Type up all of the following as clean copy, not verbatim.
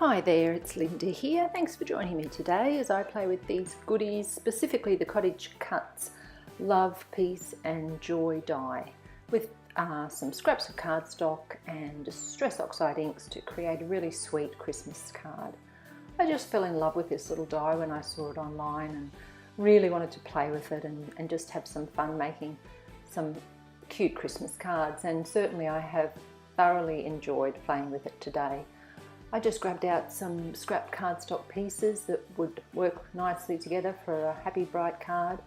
Hi there, it's Linda here. Thanks for joining me today as I play with these goodies, specifically the Cottage Cutz Love, Peace and Joy die with some scraps of cardstock and Distress Oxide inks to create a really sweet Christmas card. I just fell in love with this little die when I saw it online and really wanted to play with it and just have some fun making some cute Christmas cards, and certainly I have thoroughly enjoyed playing with it today. I just grabbed out some scrap cardstock pieces that would work nicely together for a happy bright card,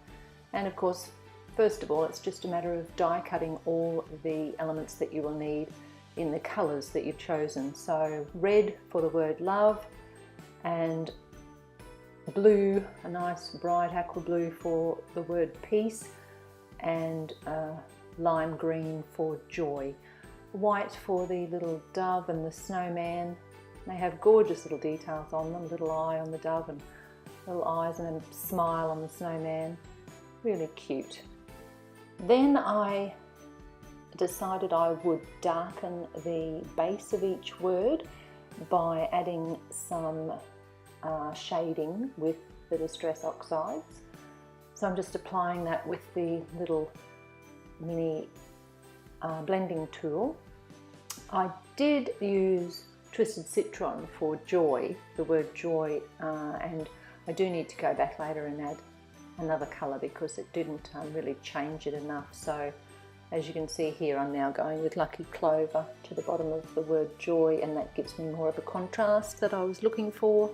and of course first of all it's just a matter of die cutting all the elements that you will need in the colours that you've chosen. So red for the word love, and blue, a nice bright aqua blue for the word peace, and lime green for joy. White for the little dove and the snowman. They have gorgeous little details on them, little eye on the dove and little eyes and a smile on the snowman. Really cute. Then I decided I would darken the base of each word by adding some shading with the Distress Oxides. So I'm just applying that with the little mini blending tool. I did use Twisted Citron for joy, the word joy, and I do need to go back later and add another colour because it didn't really change it enough. So as you can see here, I'm now going with Lucky Clover to the bottom of the word joy, and that gives me more of a contrast that I was looking for.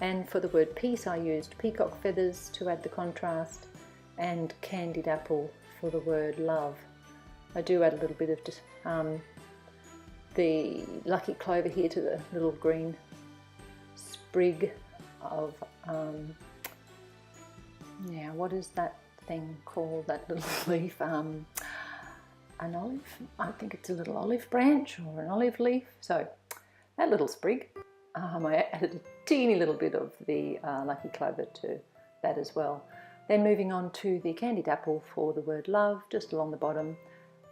And for the word peace I used Peacock feathers to add the contrast, and Candied apple for the word love. I do add a little bit of the Lucky Clover here to the little green sprig of, yeah, what is that thing called, that little leaf? An olive? I think it's a little olive branch or an olive leaf. So that little sprig, I added a teeny little bit of the Lucky Clover to that as well. Then moving on to the Candied apple for the word love, just along the bottom,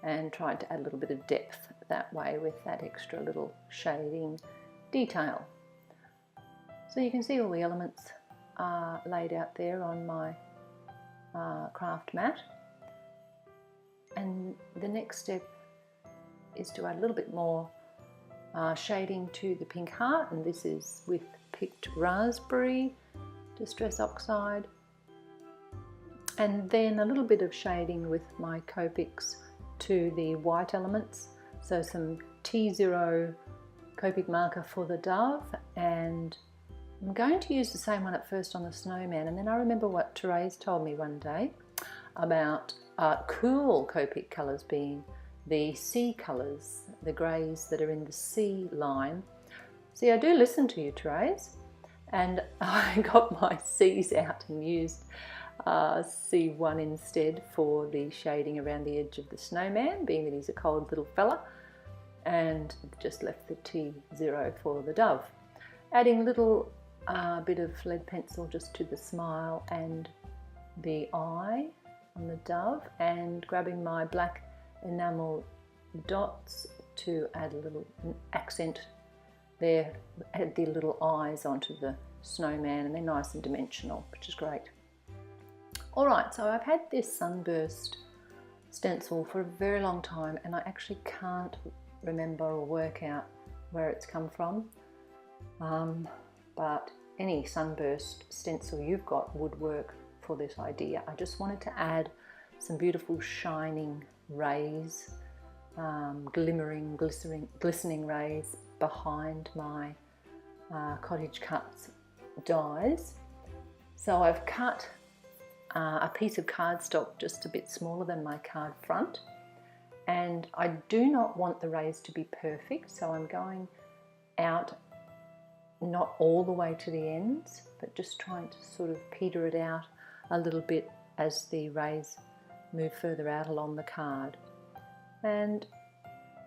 and tried to add a little bit of depth that way with that extra little shading detail. So you can see all the elements are laid out there on my craft mat, and the next step is to add a little bit more shading to the pink heart, and this is with picked raspberry Distress Oxide, and then a little bit of shading with my Copics to the white elements, so some T0 Copic marker for the dove, and I'm going to use the same one at first on the snowman, and then I remember what Therese told me one day about cool Copic colours being the sea colours, the greys that are in the sea line. See, I do listen to you, Therese, and I got my C's out and used C1 instead for the shading around the edge of the snowman, being that he's a cold little fella, and just left the T0 for the dove. Adding a little bit of lead pencil just to the smile and the eye on the dove, and grabbing my black enamel dots to add a little accent there, add the little eyes onto the snowman, and they're nice and dimensional, which is great. Alright, so I've had this sunburst stencil for a very long time, and I actually can't remember or work out where it's come from, but any sunburst stencil you've got would work for this idea. I just wanted to add some beautiful shining rays, glimmering, glistening rays behind my Cottage Cutz dies. So I've cut a piece of cardstock just a bit smaller than my card front, and I do not want the rays to be perfect, so I'm going out not all the way to the ends, but just trying to sort of peter it out a little bit as the rays move further out along the card, and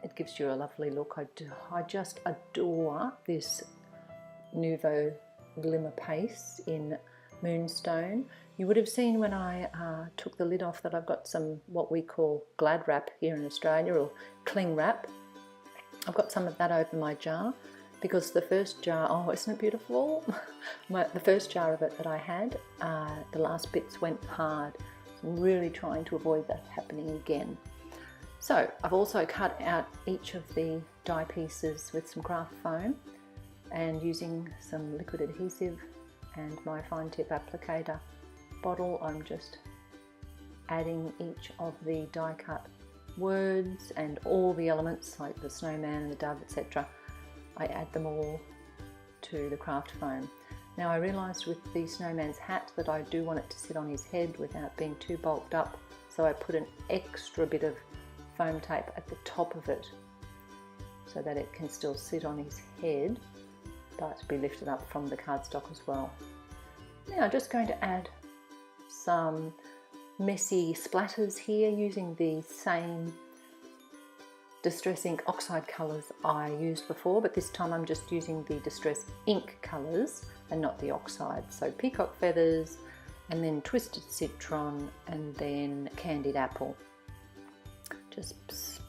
it gives you a lovely look. I just adore this Nuvo Glimmer paste in Moonstone. You would have seen when I took the lid off that I've got some what we call glad wrap here in Australia, or cling wrap. I've got some of that over my jar because the first jar, oh, isn't it beautiful? The first jar of it that I had, the last bits went hard. So I'm really trying to avoid that happening again. So I've also cut out each of the die pieces with some craft foam, and using some liquid adhesive and my fine tip applicator bottle, I'm just adding each of the die cut words and all the elements like the snowman and the dove, etc. I add them all to the craft foam. Now I realised with the snowman's hat that I do want it to sit on his head without being too bulked up, so I put an extra bit of foam tape at the top of it so that it can still sit on his head but be lifted up from the cardstock as well. Now I'm just going to add some messy splatters here using the same Distress Ink Oxide colours I used before, but this time I'm just using the Distress Ink colours and not the Oxides. So Peacock Feathers, and then Twisted Citron, and then Candied Apple. Just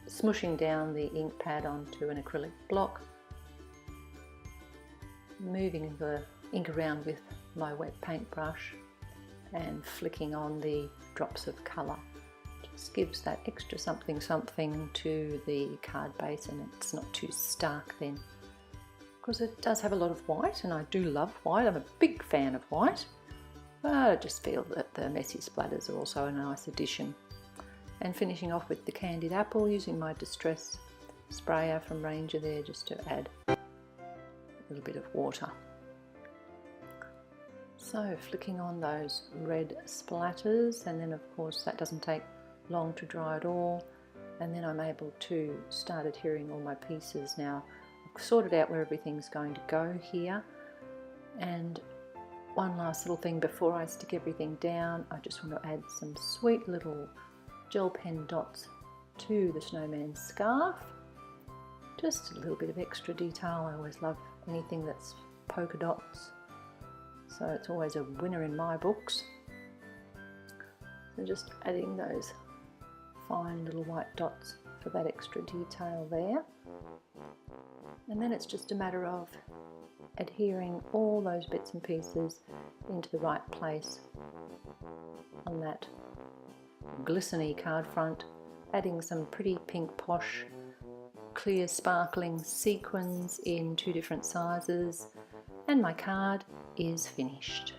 smushing down the ink pad onto an acrylic block, moving the ink around with my wet paintbrush and flicking on the drops of colour. Just gives that extra something something to the card base, and it's not too stark then, because it does have a lot of white, and I do love white. I'm a big fan of white, but I just feel that the messy splatters are also a nice addition. And finishing off with the Candied Apple, using my Distress sprayer from Ranger there, just to add a little bit of water. So flicking on those red splatters, and then of course that doesn't take long to dry at all, and then I'm able to start adhering all my pieces. Now I've sorted out where everything's going to go here, and one last little thing before I stick everything down, I just want to add some sweet little gel pen dots to the snowman's scarf. Just a little bit of extra detail. I always love anything that's polka dots, so it's always a winner in my books. So just adding those fine little white dots for that extra detail there. And then it's just a matter of adhering all those bits and pieces into the right place on that glistening card front, adding some pretty pink posh clear sparkling sequins in 2 different sizes, and my card is finished.